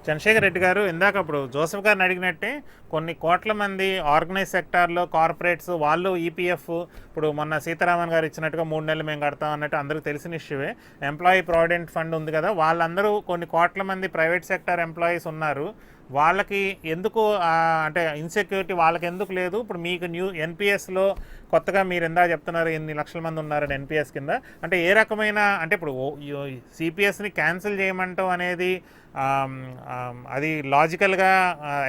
చంద్రశేఖర్ రెడ్డి గారు ఇందాక అప్పుడు జోసెఫ్ గారిని అడిగినట్టే కొన్ని కోట్ల మంది ఆర్గనైజ్ సెక్టార్లో కార్పొరేట్స్ వాళ్ళు ఈపీఎఫ్ ఇప్పుడు మొన్న సీతారామన్ గారు ఇచ్చినట్టుగా 3 నెలలు మేము కడతాం అన్నట్టు అందరికీ తెలిసిన ఇష్యూవే. ఎంప్లాయీ ప్రావిడెంట్ ఫండ్ ఉంది కదా, వాళ్ళందరూ కొన్ని కోట్ల మంది ప్రైవేట్ సెక్టార్ ఎంప్లాయీస్ ఉన్నారు. వాళ్ళకి ఎందుకు అంటే ఇన్సెక్యూరిటీ వాళ్ళకి ఎందుకు లేదు? ఇప్పుడు మీకు ఎన్పిఎస్లో కొత్తగా మీరు ఎందా చెప్తున్నారు ఎన్ని లక్షల మంది ఉన్నారని ఎన్పిఎస్ కింద, అంటే ఏ రకమైన అంటే ఇప్పుడు సిపిఎస్ని క్యాన్సిల్ చేయమంటాం అనేది అది లాజికల్గా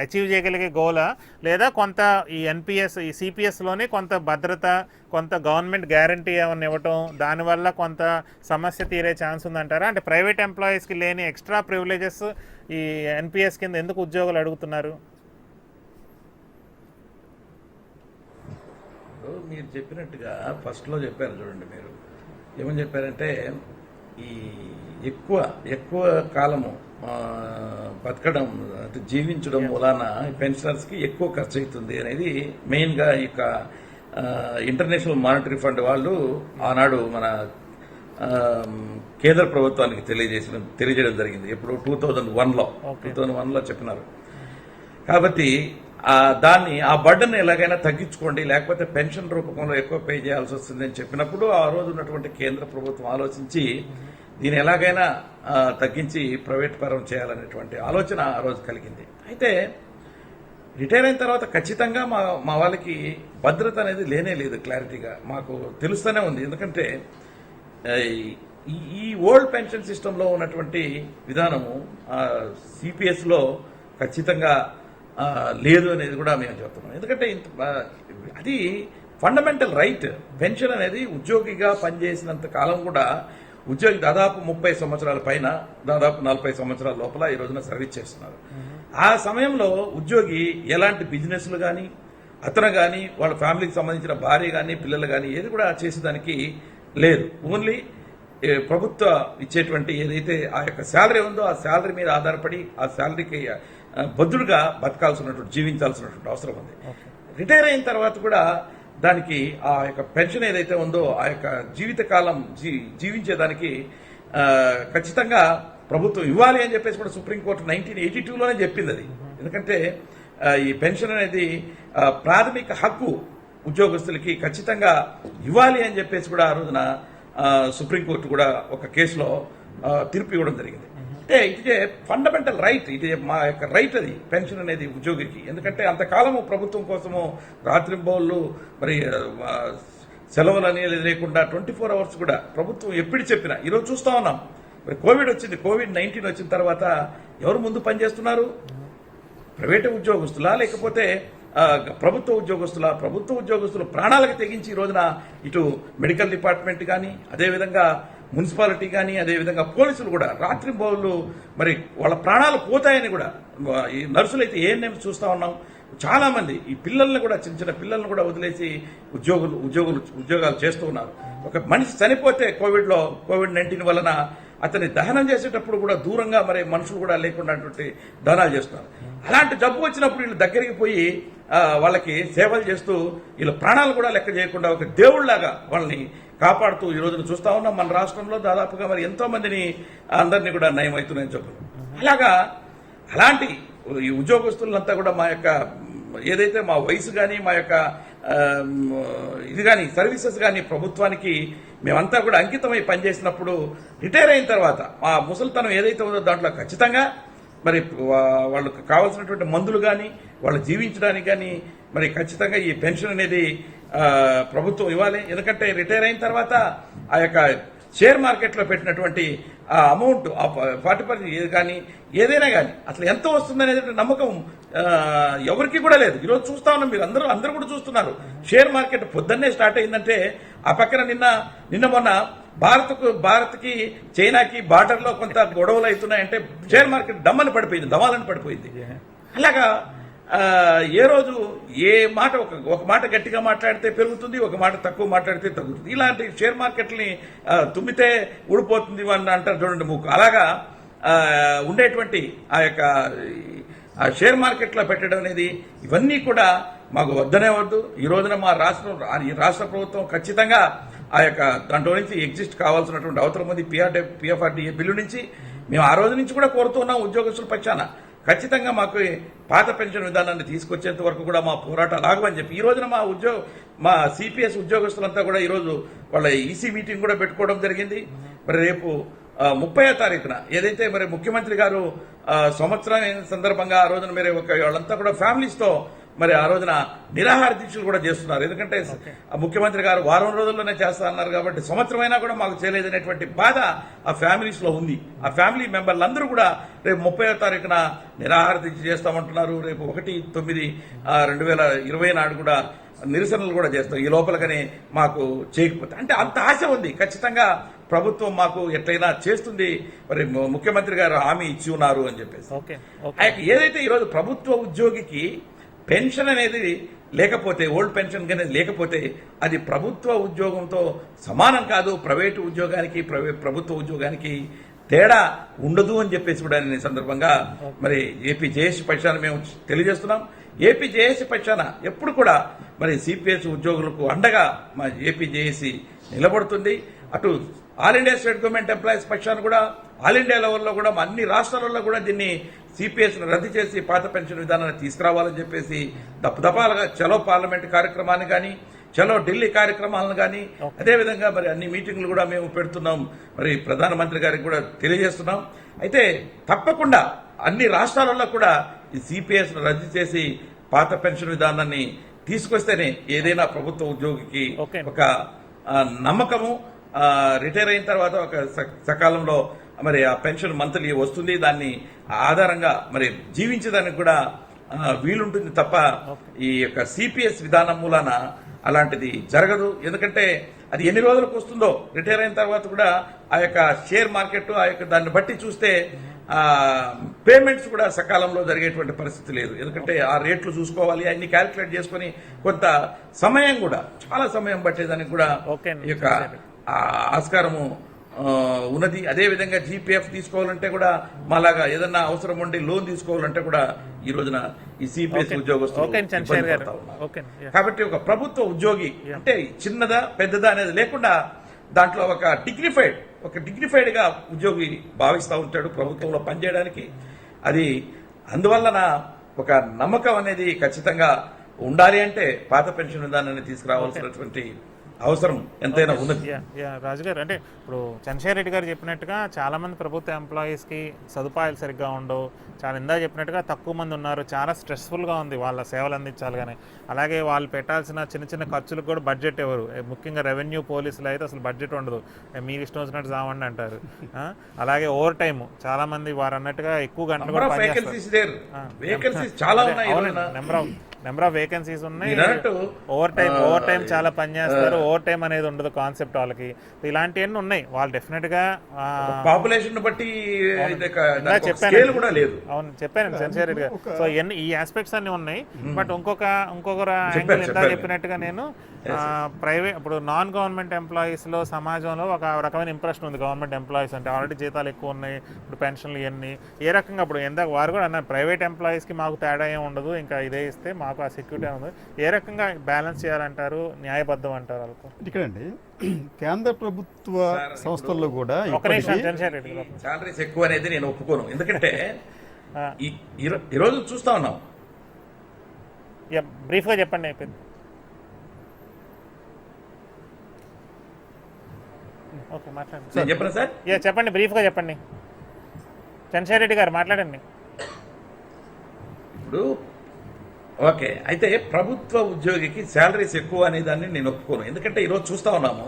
అచీవ్ చేయగలిగే గోలా, లేదా కొంత ఈ ఎన్పిఎస్ ఈ సిపిఎస్లోనే కొంత భద్రత కొంత గవర్నమెంట్ గ్యారంటీ ఏమైనా ఇవ్వటం దానివల్ల కొంత సమస్య తీరే ఛాన్స్ ఉందంటారా? అంటే ప్రైవేట్ ఎంప్లాయీస్కి లేని ఎక్స్ట్రా ప్రివిలేజెస్ ఈ ఎన్పిఎస్ కింద ఎందుకు ఉద్యోగాలు అడుగుతున్నారు? మీరు చెప్పినట్టుగా ఫస్ట్లో చెప్పారు చూడండి, మీరు ఏమని చెప్పారంటే ఈ ఎక్కువ కాలము బతకడం అంటే జీవించడం మూలాన పెన్షనర్స్కి ఎక్కువ ఖర్చు అవుతుంది అనేది మెయిన్గా ఇక ఇంటర్నేషనల్ మానిటరీ ఫండ్ వాళ్ళు ఆనాడు మన కేంద్ర ప్రభుత్వానికి తెలియజేయడం జరిగింది. ఇప్పుడు 2001లో చెప్పినారు. కాబట్టి దాన్ని ఆ బర్డన్ ఎలాగైనా తగ్గించుకోండి, లేకపోతే పెన్షన్ రూపకంలో ఎక్కువ పే చేయాల్సి వస్తుంది అని చెప్పినప్పుడు ఆ రోజు ఉన్నటువంటి కేంద్ర ప్రభుత్వం ఆలోచించి దీన్ని ఎలాగైనా తగ్గించి ప్రైవేట్ పరం చేయాలనేటువంటి ఆలోచన ఆ రోజు కలిగింది. అయితే రిటైర్ అయిన తర్వాత ఖచ్చితంగా మా వాళ్ళకి భద్రత అనేది లేనే లేదు, క్లారిటీగా మాకు తెలుస్తూనే ఉంది. ఎందుకంటే ఈ ఓల్డ్ పెన్షన్ సిస్టంలో ఉన్నటువంటి విధానము సిపిఎస్లో ఖచ్చితంగా లేదు అనేది కూడా మేము చెప్తున్నాం. ఎందుకంటే అది ఫండమెంటల్ రైట్. పెన్షన్ అనేది ఉద్యోగిగా పనిచేసినంత కాలం కూడా ఉద్యోగి దాదాపు 30 సంవత్సరాల పైన దాదాపు 40 సంవత్సరాల లోపల ఈ రోజున సర్వీస్ చేస్తున్నారు. ఆ సమయంలో ఉద్యోగి ఎలాంటి బిజినెస్లు కానీ అతను కానీ వాళ్ళ ఫ్యామిలీకి సంబంధించిన భార్య కానీ పిల్లలు కానీ ఏది కూడా చేసేదానికి లేదు. ఓన్లీ ప్రభుత్వ ఇచ్చేటువంటి ఏదైతే ఆ యొక్క శాలరీ ఉందో ఆ శాలరీ మీద ఆధారపడి ఆ శాలరీకి బద్దులుగా బతకాల్సినటువంటి జీవించాల్సినటువంటి అవసరం ఉంది. రిటైర్ అయిన తర్వాత కూడా దానికి ఆ యొక్క పెన్షన్ ఏదైతే ఉందో ఆ యొక్క జీవితకాలం జీవించేదానికి ఖచ్చితంగా ప్రభుత్వం ఇవ్వాలి అని చెప్పేసి కూడా సుప్రీంకోర్టు 1982లోనే చెప్పింది అది. ఎందుకంటే ఈ పెన్షన్ అనేది ప్రాథమిక హక్కు, ఉద్యోగస్తులకి ఖచ్చితంగా ఇవ్వాలి అని చెప్పేసి కూడా ఆ రోజున సుప్రీంకోర్టు కూడా ఒక కేసులో తీర్పు ఇవ్వడం జరిగింది. అంటే ఇదే ఫండమెంటల్ రైట్, ఇది మా యొక్క రైట్ అది పెన్షన్ అనేది ఉద్యోగికి. ఎందుకంటే అంతకాలము ప్రభుత్వం కోసము రాత్రింబౌళ్ళు మరి సెలవులు అనేది లేకుండా 24 అవర్స్ కూడా ప్రభుత్వం ఎప్పుడు చెప్పినా ఈరోజు చూస్తా ఉన్నాం. మరి కోవిడ్-19 వచ్చిన తర్వాత ఎవరు ముందు పనిచేస్తున్నారు? ప్రైవేట్ ఉద్యోగస్తులా లేకపోతే ప్రభుత్వ ఉద్యోగస్తుల? ప్రభుత్వ ఉద్యోగస్తులు ప్రాణాలకు తెగించి ఈ రోజున ఇటు మెడికల్ డిపార్ట్మెంట్ కానీ అదేవిధంగా మున్సిపాలిటీ కానీ అదేవిధంగా పోలీసులు కూడా రాత్రింబౌళ్ళు మరి వాళ్ళ ప్రాణాలు పోతాయని కూడా ఈ నర్సులు అయితే ఏఎన్ఎం చూస్తూ ఉన్నాం. చాలా మంది ఈ పిల్లల్ని కూడా చిన్న పిల్లల్ని కూడా వదిలేసి ఉద్యోగాలు చేస్తూ ఉన్నారు. ఒక మనిషి చనిపోతే కోవిడ్-19 వలన అతన్ని దహనం చేసేటప్పుడు కూడా దూరంగా మరి మనుషులు కూడా లేకుండా దహనాలు చేస్తున్నారు. అలాంటి జబ్బు వచ్చినప్పుడు వీళ్ళు దగ్గరికి పోయి వాళ్ళకి సేవలు చేస్తూ వీళ్ళ ప్రాణాలు కూడా లెక్క చేయకుండా ఒక దేవుళ్లాగా వాళ్ళని కాపాడుతూ ఈ రోజున చూస్తా ఉన్నాం. మన రాష్ట్రంలో దాదాపుగా మరి ఎంతో మందిని అందరినీ కూడా నయం అవుతున్నాయని చెప్పారు. అలాంటి ఈ ఉద్యోగస్తులంతా కూడా మా యొక్క ఏదైతే మా వయసు కానీ మా యొక్క ఇది కానీ సర్వీసెస్ కానీ ప్రభుత్వానికి మేమంతా కూడా అంకితమై పనిచేసినప్పుడు రిటైర్ అయిన తర్వాత ఆ ముసలితనం ఏదైతే ఉందో దాంట్లో ఖచ్చితంగా మరి వాళ్ళకు కావాల్సినటువంటి మందులు కానీ వాళ్ళు జీవించడానికి కానీ మరి ఖచ్చితంగా ఈ పెన్షన్ అనేది ప్రభుత్వం ఇవ్వాలి. ఎందుకంటే రిటైర్ అయిన తర్వాత ఆ యొక్క షేర్ మార్కెట్లో పెట్టినటువంటి ఆ అమౌంట్ 40% కానీ ఏదైనా కానీ అసలు ఎంత వస్తుందనేది నమ్మకం ఎవరికి కూడా లేదు. ఈరోజు చూస్తా ఉన్నాం, మీరు అందరూ కూడా చూస్తున్నారు. షేర్ మార్కెట్ పొద్దున్నే స్టార్ట్ అయిందంటే ఆ పక్కన నిన్న మొన్న భారత్కి చైనాకి బార్డర్లో కొంత గొడవలు అవుతున్నాయంటే షేర్ మార్కెట్ దమాలని పడిపోయింది. అలాగా ఏ రోజు ఏ మాట ఒక మాట గట్టిగా మాట్లాడితే పెరుగుతుంది, ఒక మాట తక్కువ మాట్లాడితే తగ్గుతుంది. ఇలాంటి షేర్ మార్కెట్ని తుమ్మితే ఊడిపోతుంది అని అంటారు చూడండి మూకు. అలాగా ఉండేటువంటి ఆ యొక్క షేర్ మార్కెట్లో పెట్టడం అనేది ఇవన్నీ కూడా మాకు వద్దనే వద్దు. ఈ రోజున మా రాష్ట్ర ప్రభుత్వం ఖచ్చితంగా ఆ యొక్క దాంట్లో నుంచి ఎగ్జిస్ట్ కావాల్సినటువంటి అవసరం ఉంది. పిఎఫ్ఆర్డీఏ బిల్లు నుంచి మేము ఆ రోజు నుంచి కూడా కోరుతున్నాం ఉద్యోగస్తుల పక్షాన ఖచ్చితంగా మాకు పాత పెన్షన్ విధానాన్ని తీసుకొచ్చేంత వరకు కూడా మా పోరాటాలు ఆగమని చెప్పి ఈ రోజున మా సిపిఎస్ ఉద్యోగస్తులంతా కూడా ఈరోజు వాళ్ళ ఈసీ మీటింగ్ కూడా పెట్టుకోవడం జరిగింది. మరి రేపు 30వ తారీఖున ఏదైతే మరి ముఖ్యమంత్రి గారు సంవత్సరం సందర్భంగా ఆ రోజున మరి వాళ్ళంతా కూడా ఫ్యామిలీస్తో మరి ఆ రోజున నిరాహార దీక్షలు కూడా చేస్తున్నారు. ఎందుకంటే ముఖ్యమంత్రి గారు వారం రోజుల్లోనే చేస్తా అన్నారు కాబట్టి సంవత్సరమైనా కూడా మాకు చేయలేదనేటువంటి బాధ ఆ ఫ్యామిలీస్ లో ఉంది. ఆ ఫ్యామిలీ మెంబర్లందరూ కూడా రేపు 30వ తారీఖున నిరాహార దీక్ష చేస్తామంటున్నారు. రేపు 1/9/2020 నాడు కూడా నిరసనలు కూడా చేస్తాం. ఈ లోపలగానే మాకు చేయకపోతే అంటే అంత ఆశ ఉంది. ఖచ్చితంగా ప్రభుత్వం మాకు ఎట్లయినా చేస్తుంది. మరి ముఖ్యమంత్రి గారు హామీ ఇచ్చి ఉన్నారు అని చెప్పేసి ఏదైతే ఈరోజు ప్రభుత్వ ఉద్యోగికి పెన్షన్ అనేది లేకపోతే ఓల్డ్ పెన్షన్ అనేది లేకపోతే అది ప్రభుత్వ ఉద్యోగంతో సమానం కాదు. ప్రైవేటు ఉద్యోగానికి ప్రభుత్వ ఉద్యోగానికి తేడా ఉండదు అని చెప్పేసి కూడా నేను సందర్భంగా మరి ఏపీ జేఏసీ పక్షాన మేము తెలియజేస్తున్నాం. ఏపీ జేఏసీ పక్షాన ఎప్పుడు కూడా మరి సిపిఎస్ ఉద్యోగులకు అండగా మా ఏపీ జేఏసీ నిలబడుతుంది. అటు all India state government employees పక్షాన కూడా ఆల్ ఇండియా లెవెల్లో కూడా అన్ని రాష్ట్రాలలో కూడా దీన్ని సిపిఎస్ రద్దు చేసి పాత పెన్షన్ విధానాన్ని తీసుకురావాలని చెప్పేసి దపదపాలుగా చలో పార్లమెంట్ కార్యక్రమాన్ని కానీ చలో ఢిల్లీ కార్యక్రమాలను కానీ అదేవిధంగా మరి అన్ని మీటింగ్లు కూడా మేము పెడుతున్నాం. మరి ప్రధానమంత్రి గారికి కూడా తెలియజేస్తున్నాం. అయితే తప్పకుండా అన్ని రాష్ట్రాలలో కూడా ఈ సిపిఎస్ రద్దు చేసి పాత పెన్షన్ విధానాన్ని తీసుకొస్తేనే ఏదైనా ప్రభుత్వ ఉద్యోగికి ఒక నమ్మకము రిటైర్ అయిన తర్వాత ఒక సకాలంలో మరి ఆ పెన్షన్ మంత్లీ వస్తుంది. దాన్ని ఆధారంగా మరి జీవించేదానికి కూడా వీలుంటుంది తప్ప ఈ యొక్క సిపిఎస్ విధానం మూలాన అలాంటిది జరగదు. ఎందుకంటే అది ఎన్ని రోజులకు వస్తుందో రిటైర్ అయిన తర్వాత కూడా ఆ యొక్క షేర్ మార్కెట్ ఆ యొక్క దాన్ని బట్టి చూస్తే పేమెంట్స్ కూడా సకాలంలో జరిగేటువంటి పరిస్థితి లేదు. ఎందుకంటే ఆ రేట్లు చూసుకోవాలి, అన్ని క్యాలిక్యులేట్ చేసుకుని కొంత సమయం కూడా చాలా సమయం పట్టేదానికి కూడా ఈ యొక్క ఆస్కారము ఉన్నది. అదేవిధంగా జీపీఎఫ్ తీసుకోవాలంటే కూడా మాలాగా ఏదన్నా అవసరం ఉండి లోన్ తీసుకోవాలంటే కూడా ఈ రోజున ఈ సిపిఎస్ ఉద్యోగస్తులు కాబట్టి ఒక ప్రభుత్వ ఉద్యోగి అంటే చిన్నదా పెద్దదా అనేది లేకుండా దాంట్లో ఒక డిగ్నిఫైడ్ గా ఉద్యోగి భావిస్తూ ఉంటాడు ప్రభుత్వంలో పనిచేయడానికి. అది అందువలన ఒక నమ్మకం అనేది ఖచ్చితంగా ఉండాలి. అంటే పాత పెన్షన్ విధానాన్ని తీసుకురావాల్సినటువంటి అవసరం ఎంతైనా ఉన్నది. రాజు గారు అంటే ఇప్పుడు చంద్రశేఖర్ రెడ్డి గారు చెప్పినట్టుగా చాలా మంది ప్రభుత్వ ఎంప్లాయీస్కి సదుపాయాలు సరిగ్గా ఉండవు. చాలా ఇందా చెప్పినట్టుగా తక్కువ మంది ఉన్నారు. చాలా స్ట్రెస్ఫుల్గా ఉంది వాళ్ళ సేవలు అందించాలి. కానీ అలాగే వాళ్ళు పెట్టాల్సిన చిన్న చిన్న ఖర్చులకు కూడా బడ్జెట్ ఎవరు, ముఖ్యంగా రెవెన్యూ పోలీసులు అయితే అసలు బడ్జెట్ ఉండదు, మీకు ఇష్టం వచ్చినట్టు చావండి అంటారు. అలాగే ఓవర్ టైమ్ చాలా మంది వారు అన్నట్టుగా ఎక్కువ గంటలు కూడా పనిచేస్తారు. నెంబర్ ఆఫ్ వేకెన్సీస్ ఉన్నాయి. ఓవర్ టైం చాలా పనిచేస్తారు. ఓవర్ టైం అనేది ఉండదు కాన్సెప్ట్ వాళ్ళకి. ఇలాంటివన్నీ ఉన్నాయి. వాళ్ళు డెఫినెట్ గా పాపులేషన్ బట్టి చెప్పాను. అవును చెప్పాను చంద్రశేఖర్ రెడ్డి గారు. సో ఈ ఆస్పెక్ట్స్ అన్ని ఉన్నాయి. బట్ ఇంకొక యాంగిల్ ఎంత చెప్పినట్టుగా నేను ప్రైవేట్ ఇప్పుడు నాన్ గవర్నమెంట్ ఎంప్లాయీస్ లో సమాజంలో ఒక రకమైన ఇంప్రెషన్ ఉంది. గవర్నమెంట్ ఎంప్లాయీస్ అంటే ఆల్రెడీ జీతాలు ఎక్కువ ఉన్నాయి, ఇప్పుడు పెన్షన్లు ఇవన్నీ ఏ రకంగా ఇప్పుడు ఎందాక వారు కూడా అన్నారు ప్రైవేట్ ఎంప్లాయీస్ కి మాకు తేడా ఏమి ఉండదు, ఇంకా ఇదే ఇస్తే మాకు ఆ సెక్యూరిటీ ఉంది. ఏ రకంగా బ్యాలెన్స్ చేయాలంటారు, న్యాయబద్ధం అంటారు వాళ్ళకు? ఇక్కడండి కేంద్ర ప్రభుత్వ సంస్థల్లో కూడా సాలరీస్ ఎక్కువ అనేది నేను ఒప్పుకోను. ఎందుకంటే ఈరోజు చూస్తా ఉన్నాం. బ్రీఫ్ గా చెప్పండి. అయిపోయింది. ఓకే మాట్లాడండి. చెప్పండి సార్. చెప్పండి, బ్రీఫ్ గా చెప్పండి. చంద్రశేఖర్ రెడ్డి గారు మాట్లాడండి. ఇప్పుడు ఓకే, అయితే ప్రభుత్వ ఉద్యోగికి శాలరీస్ ఎక్కువ అనే దాన్ని నేను ఒప్పుకోను. ఎందుకంటే ఈరోజు చూస్తా ఉన్నాము,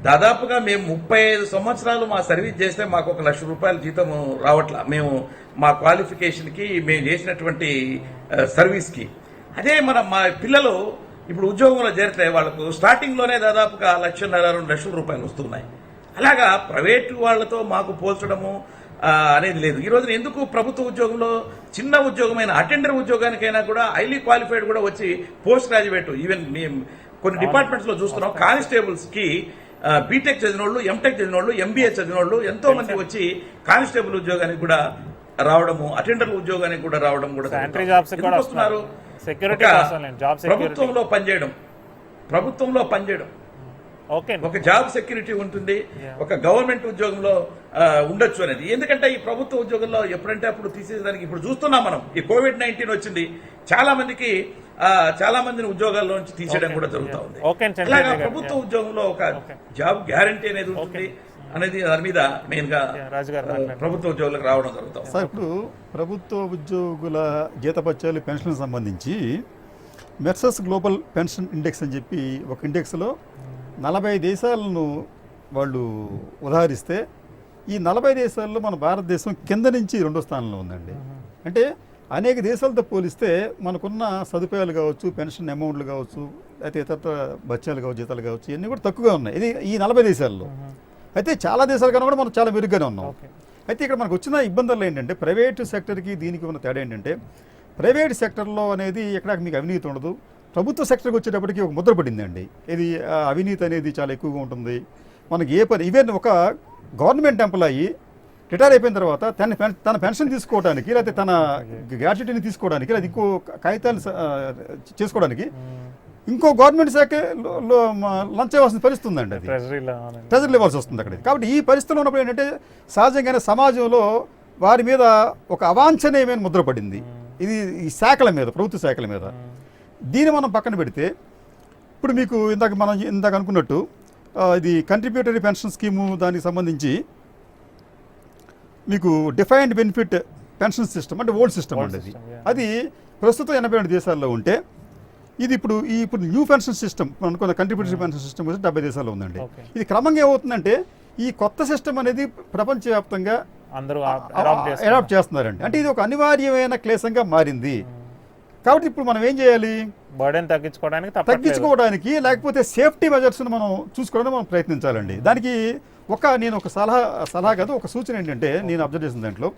దాదాపుగా మేము 35 సంవత్సరాలు మా సర్వీస్ చేస్తే మాకు 1 లక్ష రూపాయల జీతం రావట్లా. మేము మా క్వాలిఫికేషన్కి మేము చేసినటువంటి సర్వీస్కి. అదే మా పిల్లలు ఇప్పుడు ఉద్యోగంలో చేరితే వాళ్ళకు స్టార్టింగ్లోనే దాదాపుగా 1,50,000 2 లక్షల రూపాయలు వస్తున్నాయి. అలాగా ప్రైవేటు వాళ్లతో మాకు పోల్చడము అనేది లేదు. ఈ రోజున ఎందుకు ప్రభుత్వ ఉద్యోగంలో చిన్న ఉద్యోగమైన అటెండర్ ఉద్యోగానికైనా కూడా హైలీ క్వాలిఫైడ్ కూడా వచ్చి పోస్ట్ గ్రాడ్యుయేట్ ఈవెన్ మేము కొన్ని డిపార్ట్మెంట్స్ లో చూస్తున్నాం. కానిస్టేబుల్స్ కి బీటెక్ చదివిన వాళ్ళు, ఎంటెక్ చదివిన వాళ్ళు, ఎంబీఏ చదివిన వాళ్ళు ఎంతో మంది వచ్చి కానిస్టేబుల్ ఉద్యోగానికి కూడా రావడము, అటెండర్ ఉద్యోగానికి కూడా రావడం కూడా వస్తున్నారు. ప్రభుత్వంలో పనిచేయడం ఓకే. ఒక జాబ్ సెక్యూరిటీ ఉంటుంది, ఒక గవర్నమెంట్ ఉద్యోగంలో ఉండొచ్చు అనేది. ఎందుకంటే ఈ ప్రభుత్వ ఉద్యోగంలో ఎప్పుడంటే అప్పుడు తీసేదానికి ఇప్పుడు చూస్తున్నాం మనం. ఈ కోవిడ్-19 వచ్చింది, చాలా మందిని ఉద్యోగాల్లో నుంచి తీసేయడం కూడా జరుగుతూ ఉంది. అలాగా ప్రభుత్వ ఉద్యోగంలో ఒక జాబ్ గ్యారంటీ అనేది ఉంటుంది అనేది దాని మీద మెయిన్ గా ప్రభుత్వ ఉద్యోగులకు రావడం జరుగుతుంది. సార్, ఇప్పుడు ప్రభుత్వ ఉద్యోగుల జీతభత్యాలు పెన్షన్లకు సంబంధించి మెర్సర్స్ గ్లోబల్ పెన్షన్ ఇండెక్స్ అని చెప్పి ఒక ఇండెక్స్లో 40 దేశాలను వాళ్ళు ఉదాహరిస్తే ఈ 40 దేశాల్లో మన భారతదేశం కింద నుంచి 2వ స్థానంలో ఉందండి. అంటే అనేక దేశాలతో పోలిస్తే మనకున్న సదుపాయాలు కావచ్చు, పెన్షన్ అమౌంట్లు కావచ్చు, అయితే ఇతర బత్యాలు కావచ్చు, జీతాలు కావచ్చు, ఇవన్నీ కూడా తక్కువగా ఉన్నాయి ఇది ఈ 40 దేశాల్లో. అయితే చాలా దేశాల కన్నా కూడా మనం చాలా మెరుగ్గానే ఉన్నాం. అయితే ఇక్కడ మనకు వచ్చిన ఇబ్బందులు ఏంటంటే ప్రైవేటు సెక్టర్కి దీనికి ఉన్న తేడా ఏంటంటే ప్రైవేట్ సెక్టర్లో అనేది ఎక్కడ మీకు అవినీతి ఉండదు. ప్రభుత్వ సెక్టర్కి వచ్చేటప్పటికి ఒక ముద్ర పడిందండి. ఇది అవినీతి అనేది చాలా ఎక్కువగా ఉంటుంది. మనకి ఈవెన్ ఒక గవర్నమెంట్ ఎంప్లాయీ రిటైర్ అయిపోయిన తర్వాత తన పెన్షన్ తీసుకోవడానికి, లేకపోతే తన గ్రాట్యుటీని తీసుకోవడానికి, లేదా ఇంకో కాగితాలు చేసుకోవడానికి ఇంకో గవర్నమెంట్ శాఖలో లంచ్ ఇవ్వాల్సిన పరిస్థితి ఉందండి. అది ట్రెజరీలో ఇవ్వాల్సి వస్తుంది అక్కడ. కాబట్టి ఈ పరిస్థితుల్లో ఉన్నప్పుడు ఏంటంటే సహజంగానే సమాజంలో వారి మీద ఒక అవాంఛనీయమైన ముద్ర పడింది. ఇది ఈ శాఖల మీద, ప్రభుత్వ శాఖల మీద. దీన్ని మనం పక్కన పెడితే ఇప్పుడు మీకు ఇందాక అనుకున్నట్టు ఇది కంట్రిబ్యూటరీ పెన్షన్ స్కీము దానికి సంబంధించి మీకు డిఫైన్డ్ బెనిఫిట్ పెన్షన్ సిస్టమ్ అంటే ఓల్డ్ సిస్టమ్ అండి. అది ప్రస్తుతం 82 దేశాల్లో ఉంటే ఇది ఇప్పుడు న్యూ పెన్షన్ సిస్టమ్ అనుకున్న కంట్రిబ్యూటరీ పెన్షన్ సిస్టమ్ వచ్చి 70 దేశాల్లో ఉందండి. ఇది క్రమంగా ఏమవుతుందంటే ఈ కొత్త సిస్టమ్ అనేది ప్రపంచవ్యాప్తంగా అందరూ అడాప్ట్ చేస్తున్నారండి. అంటే ఇది ఒక అనివార్యమైన క్లేశంగా మారింది. కాబట్టి ఇప్పుడు మనం ఏం చేయాలి? బర్డెన్ తగ్గించుకోవడానికి లేకపోతే సేఫ్టీ మెజర్స్ని మనం చూసుకోవడానికి మనం ప్రయత్నించాలండి. దానికి నేను ఒక సలహా కాదు, ఒక సూచన ఏంటంటే నేను అబ్జర్వ్ చేసిన దాంట్లో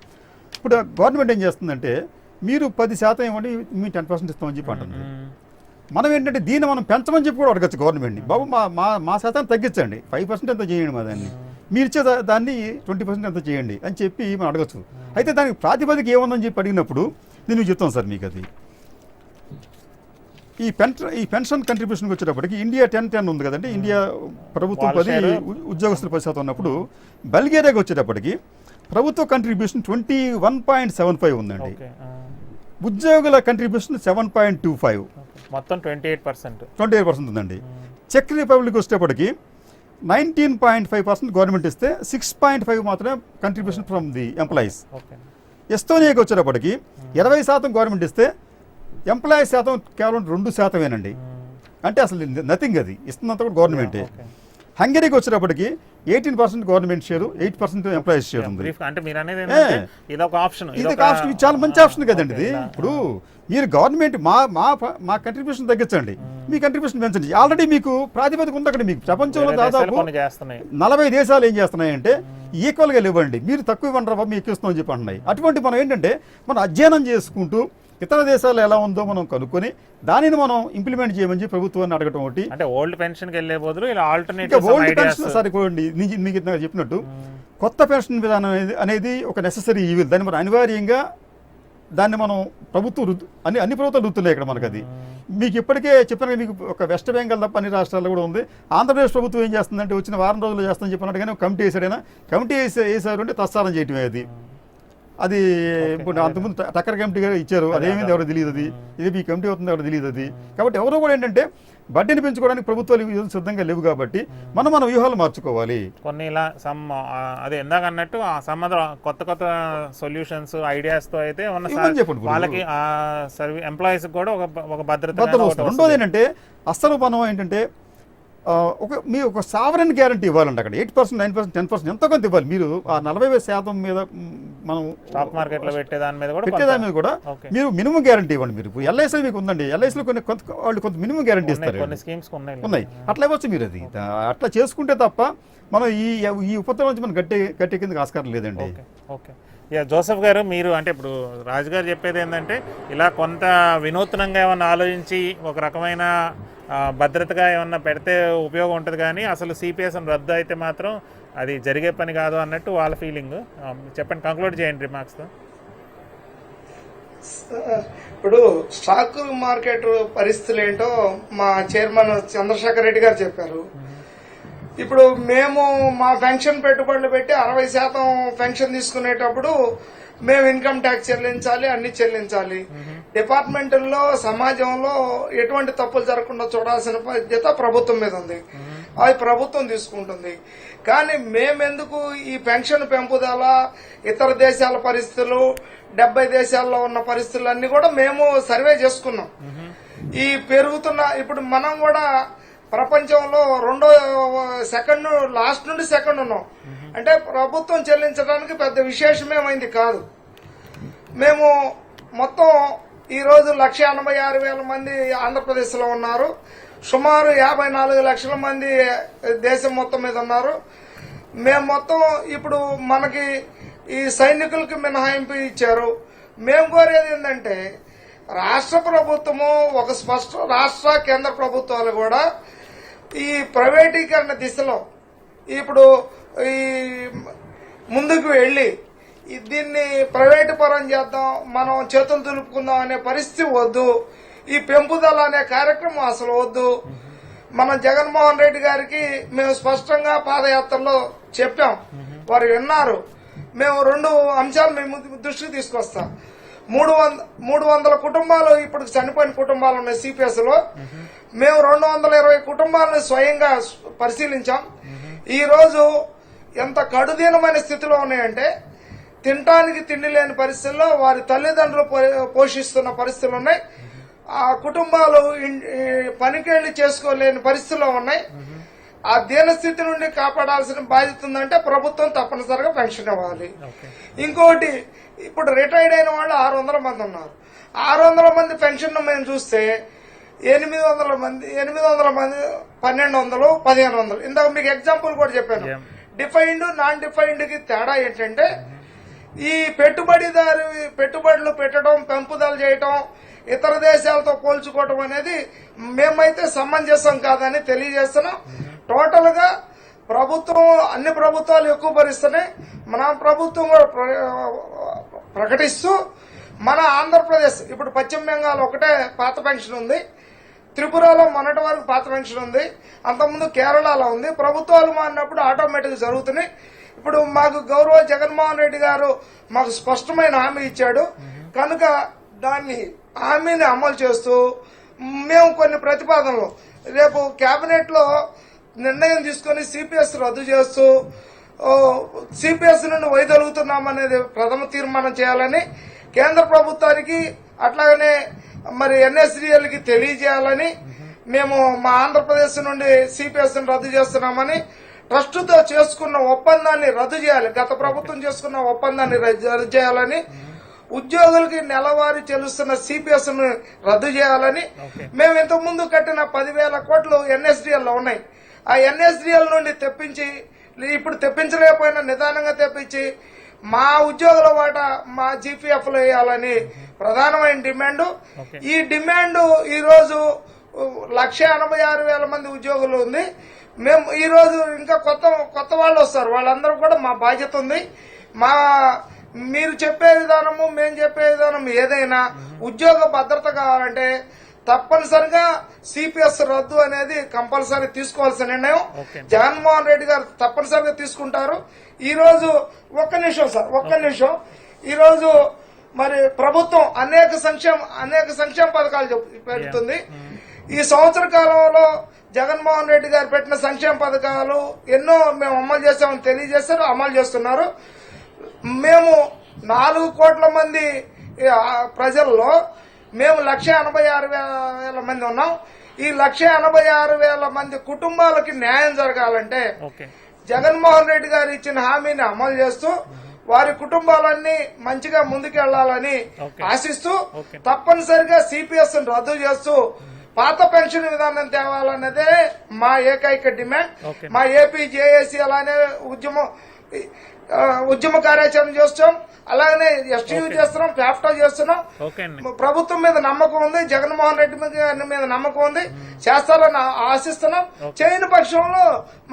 ఇప్పుడు గవర్నమెంట్ ఏం చేస్తుందంటే మీరు 10% ఇవ్వండి, మీ 10% ఇస్తామని చెప్పి అంటుంది. మనం ఏంటంటే దీన్ని మనం పెంచమని చెప్పి కూడా అడగచ్చు గవర్నమెంట్ని. బాబు మా శాతాన్ని తగ్గించండి, 5% ఎంత చేయండి, మా దాన్ని మీరు ఇచ్చే దాన్ని 20% ఎంత చేయండి అని చెప్పి మనం అడగచ్చు. అయితే దానికి ప్రాతిపదిక ఏముందని చెప్పి అడిగినప్పుడు నేను చెప్తాను సార్ మీకు. అది ఈ పెన్షన్ కంట్రిబ్యూషన్కి వచ్చేటప్పటికి ఇండియా 10-10 ఉంది కదండి. ఇండియా ప్రభుత్వం 10, ఉద్యోగస్తులు 10% ఉన్నప్పుడు బల్గేరియాకి వచ్చేటప్పటికి ప్రభుత్వ కంట్రిబ్యూషన్ 21.75 ఉందండి. ఉద్యోగుల కంట్రిబ్యూషన్ 7.25, మొత్తం 28% ఉందండి. చెక్ రిపబ్లిక్ వచ్చేటప్పటికి 19.5% గవర్నమెంట్ ఇస్తే 6.5 మాత్రమే కంట్రిబ్యూషన్ ఫ్రమ్ ది ఎంప్లాయీస్. ఎస్తోనియాకి వచ్చేటప్పటికి 20% గవర్నమెంట్ ఇస్తే ఎంప్లాయీస్ శాతం కేవలం 2%. అంటే అసలు నథింగ్, అది ఇస్తున్నంత కూడా గవర్నమెంటే. హంగరీకి వచ్చేటప్పటికి 18% గవర్నమెంట్ షేర్, 8% ఎంప్లాయీస్ షేర్ ఉంది. ఇది చాలా మంచి ఆప్షన్ కదండి ఇది. ఇప్పుడు మీరు గవర్నమెంట్ మా కంట్రిబ్యూషన్ తగ్గించండి, మీ కంట్రిబ్యూషన్ పెంచండి. ఆల్రెడీ మీకు ప్రాతిపదిక ఉంది అక్కడ. మీకు ప్రపంచంలో దాదాపు 40 దేశాలు ఏం చేస్తున్నాయంటే ఈక్వల్గా ఇవ్వండి, మీరు తక్కువ ఇవ్వండి రా మీకు ఇస్తామని చెప్పి అంటున్నాయి. అటువంటి మనం ఏంటంటే మనం అధ్యయనం చేసుకుంటూ ఇతర దేశాలు ఎలా ఉందో మనం కనుక్కొని దానిని మనం ఇంప్లిమెంట్ చేయమని ప్రభుత్వాన్ని అడగటం ఒకటి. అంటే ఓల్డ్ పెన్షన్ కి వెళ్ళే బదులు ఇలా ఓల్డ్ పెన్షన్ సరిపోండి. మీకు చెప్పినట్టు కొత్త పెన్షన్ విధానం అనేది ఒక నెసెసరీ ఈవిల్. దాన్ని మనం అనివార్యంగా మనం ప్రభుత్వం అన్ని ప్రభుత్వాలు రుద్దుతున్నాయి ఇక్కడ మనకు. అది మీకు ఇప్పటికే చెప్పిన మీకు ఒక వెస్ట్ బెంగాల్ తప్ప అన్ని రాష్ట్రాల్లో కూడా ఉంది. ఆంధ్రప్రదేశ్ ప్రభుత్వం ఏం చేస్తుందంటే వచ్చిన వారం రోజులు చేస్తామని చెప్పినట్టు కానీ కమిటీ వేసాడైనా కమిటీ వేసారు అంటే తత్సారం చేయటమే. అది ఇప్పుడు అంతకుముందు టక్కర్ కమిటీ గారు ఇచ్చారు, అదేమైంది ఎవరు తెలియదు. అది ఇది మీ కమిటీ అవుతుంది ఎవరు తెలియదు. అది కాబట్టి ఎవరో కూడా ఏంటంటే బడ్డీని పెంచుకోవడానికి ప్రభుత్వాలు సిద్ధంగా లేవు. కాబట్టి మన వ్యూహాలు మార్చుకోవాలి. కొన్ని ఇలా అదే ఇందాక అన్నట్టు కొత్త సొల్యూషన్స్ ఐడియాస్తో అయితే వాళ్ళకి ఎంప్లాయీస్ కూడా ఒక భద్రత వస్తుంది. రెండోది ఏంటంటే అసలు మనం ఏంటంటే ఒక సావరెన్ గ్యారంటీ ఇవ్వాలండి. అక్కడ 8%, 9%, 10% ఎంతో కొంత ఇవ్వాలి. మీరు ఆ 40% మీద మనం స్టాక్ మార్కెట్లో పెట్టేదాని మీద కూడా మీరు మినిమం గ్యారంటీ ఇవ్వండి. మీరు ఎల్ఐసీ మీకు ఉందండి, ఎల్ఐసీలో వాళ్ళు కొంత మినిమం గ్యారంటీ ఇస్తారు, ఉన్నాయి. అట్లా ఇవ్వచ్చు మీరు. అది అట్లా చేసుకుంటే తప్ప మనం ఈ ఉపద్రవం నుంచి మనం గట్టి కిందకి ఆస్కారం లేదండి. ఓకే. జోసెఫ్ గారు, మీరు అంటే ఇప్పుడు రాజు గారు చెప్పేది ఏంటంటే ఇలా కొంత వినూత్నంగా ఏమన్నా ఆలోచించి ఒక రకమైన భద్రతగా ఏమన్నా పెడితే ఉపయోగం ఉంటుంది, కానీ అసలు సిపిఎస్ రద్దు అయితే మాత్రం అది జరిగే పని కాదు అన్నట్టు వాళ్ళ ఫీలింగ్. చెప్పండి, కంక్లూడ్ చేయండి రిమార్క్స్తో. ఇప్పుడు స్టాక్ మార్కెట్ పరిస్థితులు ఏంటో మా చైర్మన్ చంద్రశేఖర్ రెడ్డి గారు చెప్పారు. ఇప్పుడు మేము మా పెన్షన్ పెట్టుబడులు పెట్టి 60% పెన్షన్ తీసుకునేటప్పుడు మేము ఇన్కమ్ ట్యాక్స్ చెల్లించాలి, అన్ని చెల్లించాలి. డిపార్ట్మెంట్లో సమాజంలో ఎటువంటి తప్పులు జరగకుండా చూడాల్సిన బాధ్యత ప్రభుత్వం మీద ఉంది. అది ప్రభుత్వం తీసుకుంటుంది. కానీ మేమెందుకు ఈ పెన్షన్ పెంపుదల, ఇతర దేశాల పరిస్థితులు, 70 దేశాల్లో ఉన్న పరిస్థితులన్నీ కూడా మేము సర్వే చేసుకున్నాం. ఈ పెరుగుతున్న ఇప్పుడు మనం కూడా ప్రపంచంలో సెకండ్ లాస్ట్ నుండి సెకండ్ ఉన్నాం. అంటే ప్రభుత్వం చెల్లించడానికి పెద్ద విశేషమేమైంది కాదు. మేము మొత్తం ఈరోజు 186,000 మంది ఆంధ్రప్రదేశ్లో ఉన్నారు. సుమారు 54 లక్షల మంది దేశం మొత్తం మీద ఉన్నారు. మేము మొత్తం ఇప్పుడు మనకి ఈ సైనికులకి మినహాయింపు ఇచ్చారు. మేము కోరేది ఏంటంటే రాష్ట్ర ప్రభుత్వము ఒక రాష్ట్ర కేంద్ర ప్రభుత్వాలు కూడా ఈ ప్రైవేటీకరణ దిశలో ఇప్పుడు ఈ ముందుకు వెళ్లి దీన్ని ప్రైవేటు పరం చేద్దాం, మనం చేతులు దులుపుకుందాం అనే పరిస్థితి వద్దు. ఈ పెంపుదల అనే కార్యక్రమం అసలు వద్దు. మన జగన్మోహన్ రెడ్డి గారికి మేము స్పష్టంగా పాదయాత్రలో చెప్పాం, వారు విన్నారు. మేము 2 అంశాలు మేము దృష్టికి తీసుకొస్తాం. 300 కుటుంబాలు ఇప్పుడు చనిపోయిన కుటుంబాలు ఉన్నాయి సిపిఎస్ లో. మేము 220 కుటుంబాలను స్వయంగా పరిశీలించాం. ఈ రోజు ఎంత కడుదీనమైన స్థితిలో ఉన్నాయంటే తినటానికి తిండి లేని పరిస్థితుల్లో వారి తల్లిదండ్రులు పోషిస్తున్న పరిస్థితులు ఉన్నాయి. ఆ కుటుంబాలు పనికేళ్లు చేసుకోలేని పరిస్థితుల్లో ఉన్నాయి. ఆ దీనస్థితి నుండి కాపాడాల్సిన బాధ్యత ఉందంటే ప్రభుత్వం తప్పనిసరిగా పెన్షన్ ఇవ్వాలి. ఇంకోటి, ఇప్పుడు రిటైర్డ్ అయిన వాళ్ళు 600 మంది ఉన్నారు. 600 మంది పెన్షన్ మేము చూస్తే 800 మంది 1200, 1500. ఇందాక మీకు ఎగ్జాంపుల్ కూడా చెప్పాను. డిఫైన్డ్, నాన్ డిఫైన్డ్ కి తేడా ఏంటంటే ఈ పెట్టుబడులు పెట్టడం, పెంపుదల చేయటం, ఇతర దేశాలతో పోల్చుకోవటం అనేది మేమైతే సమంజసం కాదని తెలియజేస్తున్నాం. టోటల్ గా ప్రభుత్వం, అన్ని ప్రభుత్వాలు ఎక్కువ భరిస్తున్నాయి. మన ప్రభుత్వం కూడా ప్రకటిస్తూ మన ఆంధ్రప్రదేశ్ ఇప్పుడు పశ్చిమ బెంగాల్ ఒకటే పాత పెన్షన్ ఉంది, త్రిపురలో మొన్నటి వరకు పాత పెన్షన్ ఉంది, అంతకుముందు కేరళలో ఉంది. ప్రభుత్వాలు మారినప్పుడు ఆటోమేటిక్ జరుగుతున్నాయి. ఇప్పుడు మాకు గౌరవ జగన్మోహన్ రెడ్డి గారు మాకు స్పష్టమైన హామీ ఇచ్చాడు కనుక దాన్ని హామీని అమలు చేస్తూ మేము కొన్ని ప్రతిపాదనలు రేపు కేబినెట్ లో నిర్ణయం తీసుకుని సిపిఎస్ రద్దు చేస్తూ సిపిఎస్ నుండి వైదొలుగుతున్నామనేది ప్రథమ తీర్మానం చేయాలని కేంద్ర ప్రభుత్వానికి అట్లాగనే మరి ఎన్ఎస్డిఎల్ కి తెలియజేయాలని మేము మా ఆంధ్రప్రదేశ్ నుండి సిపిఎస్ రద్దు చేస్తున్నామని, ట్రస్టుతో చేసుకున్న ఒప్పందాన్ని రద్దు చేయాలి, గత ప్రభుత్వం చేసుకున్న ఒప్పందాన్ని రద్దు చేయాలని, ఉద్యోగులకి నెలవారీ చెల్లిస్తున్న సిపిఎస్ ను రద్దు చేయాలని, మేము ఇంతకు ముందు కట్టిన 10,000 కోట్లు ఎన్ఎస్డిఎల్ లో ఉన్నాయి. ఆ ఎన్ఎస్డిఎల్ నుండి తెప్పించి, ఇప్పుడు తెప్పించలేకపోయినా నిదానంగా తెప్పించి మా ఉద్యోగుల వాటా మా జీపీఎఫ్ లో వేయాలని ప్రధానమైన డిమాండ్. ఈ డిమాండ్ ఈ రోజు 186,000 మంది ఉద్యోగులు ఉంది. మేము ఈ రోజు ఇంకా కొత్త వాళ్ళు వస్తారు, వాళ్ళందరూ కూడా మా బాధ్యత ఉంది. మీరు చెప్పే విధానము, మేము చెప్పే విధానం ఏదైనా ఉద్యోగ భద్రత కావాలంటే తప్పనిసరిగా సిపిఎస్ రద్దు అనేది కంపల్సరీ తీసుకోవాల్సిన నిర్ణయం జగన్మోహన్ రెడ్డి గారు తప్పనిసరిగా తీసుకుంటారు. ఈ రోజు ఒక్క నిమిషం ఈ రోజు మరి ప్రభుత్వం అనేక సంక్షేమ పథకాలు పెడుతుంది. ఈ సంవత్సర కాలంలో జగన్మోహన్ రెడ్డి గారు పెట్టిన సంక్షేమ పథకాలు ఎన్నో మేము అమలు చేస్తామని తెలియజేస్తారు, అమలు చేస్తున్నారు. మేము 4 కోట్ల మంది ప్రజల్లో మేము 186,000 మంది ఉన్నాం. ఈ 186,000 మంది కుటుంబాలకి న్యాయం జరగాలంటే జగన్మోహన్ రెడ్డి గారు ఇచ్చిన హామీని అమలు చేస్తూ వారి కుటుంబాలన్నీ మంచిగా ముందుకెళ్లాలని ఆశిస్తూ తప్పనిసరిగా సిపిఎస్ రద్దు చేస్తూ పాత పెన్షన్ విధానం తేవాలన్నదే మా ఏకైక డిమాండ్. మా ఏపీ జేఏసీ అలానే ఉద్యమ కార్యాచరణ చేస్తాం, అలాగనే ఎస్టీయూ చేస్తున్నాం, ప్యాప్టా చేస్తున్నాం. ప్రభుత్వం మీద నమ్మకం ఉంది, జగన్మోహన్ రెడ్డి మీద నమ్మకం ఉంది, చేస్తారని ఆశిస్తున్నాం. చేయని పక్షంలో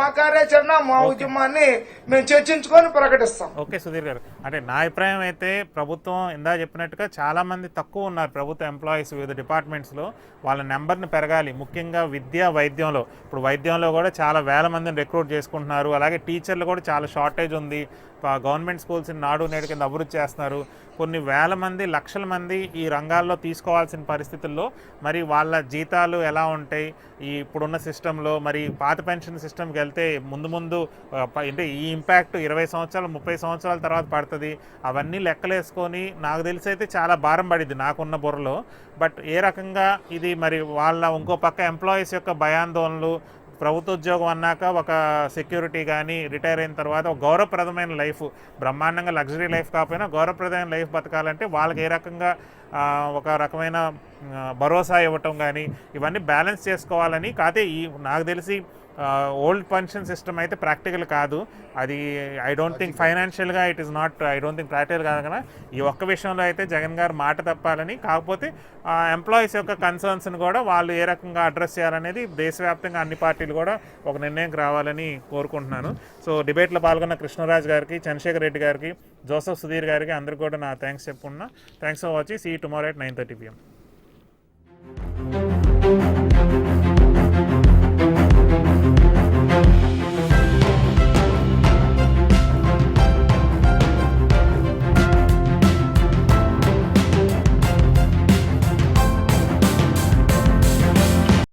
మా కార్యాచరణ, మా ఉద్యమాన్ని మేము చర్చించుకొని ప్రకటిస్తాం. ఓకే సుధీర్ గారు. అంటే నా అభిప్రాయం అయితే ప్రభుత్వం ఇందా చెప్పినట్టుగా చాలామంది తక్కువ ఉన్నారు ప్రభుత్వ ఎంప్లాయీస్ వివిధ డిపార్ట్మెంట్స్లో. వాళ్ళ నెంబర్ని పెరగాలి, ముఖ్యంగా విద్య వైద్యంలో. ఇప్పుడు వైద్యంలో కూడా చాలా వేల మందిని రిక్రూట్ చేసుకుంటున్నారు. అలాగే టీచర్లు కూడా చాలా షార్టేజ్ ఉంది. గవర్నమెంట్ స్కూల్స్ నాడు నేడు కింద అభివృద్ధి చేస్తున్నారు. కొన్ని వేల మంది లక్షల మంది ఈ రంగాల్లో తీసుకోవాల్సిన పరిస్థితుల్లో మరి వాళ్ళ జీతాలు ఎలా ఉంటాయి ఈ ఇప్పుడున్న సిస్టంలో? మరి పాత పెన్షన్ సిస్టమ్కి వెళ్తే ముందు అంటే ఈ ఇంపాక్ట్ 20 సంవత్సరాలు 30 సంవత్సరాల తర్వాత పడుతుంది. అవన్నీ లెక్కలేసుకొని నాకు తెలిసి అయితే చాలా భారం పడింది నాకున్న బుర్రలో. బట్ ఏ రకంగా ఇది మరి వాళ్ళ ఇంకో పక్క ఎంప్లాయీస్ యొక్క భయాందోళనలు, ప్రభుత్వ ఉద్యోగం అన్నాక ఒక సెక్యూరిటీ కానీ, రిటైర్ అయిన తర్వాత ఒక గౌరవప్రదమైన లైఫ్, బ్రహ్మాండంగా లగ్జరీ లైఫ్ కాకపోయినా గౌరవప్రదమైన లైఫ్ బతకాలంటే వాళ్ళకి ఏ రకంగా ఒక రకమైన భరోసా ఇవ్వటం కానీ ఇవన్నీ బ్యాలెన్స్ చేసుకోవాలని. కాకపోతే నాకు తెలిసి ఓల్డ్ పెన్షన్ సిస్టమ్ అయితే ప్రాక్టికల్ కాదు. అది ఐ డోంట్ థింక్ ఫైనాన్షియల్గా it is not, I don't think practical కాదు కదా. ఈ ఒక్క విషయంలో అయితే జగన్ గారు మాట తప్పాలని, కాకపోతే ఎంప్లాయీస్ యొక్క కన్సర్న్స్ని కూడా వాళ్ళు ఏ రకంగా అడ్రస్ చేయాలనేది దేశవ్యాప్తంగా అన్ని పార్టీలు కూడా ఒక నిర్ణయంకి రావాలని కోరుకుంటున్నాను. సో డిబేట్లో పాల్గొన్న కృష్ణరాజు గారికి, చంద్రశేఖర్ రెడ్డి గారికి, జోసెఫ్ సుధీర్ గారికి అందరికీ కూడా నా థ్యాంక్స్ చెప్పుకున్నా. Thanks for watching. See tomorrow at 9:30 PM.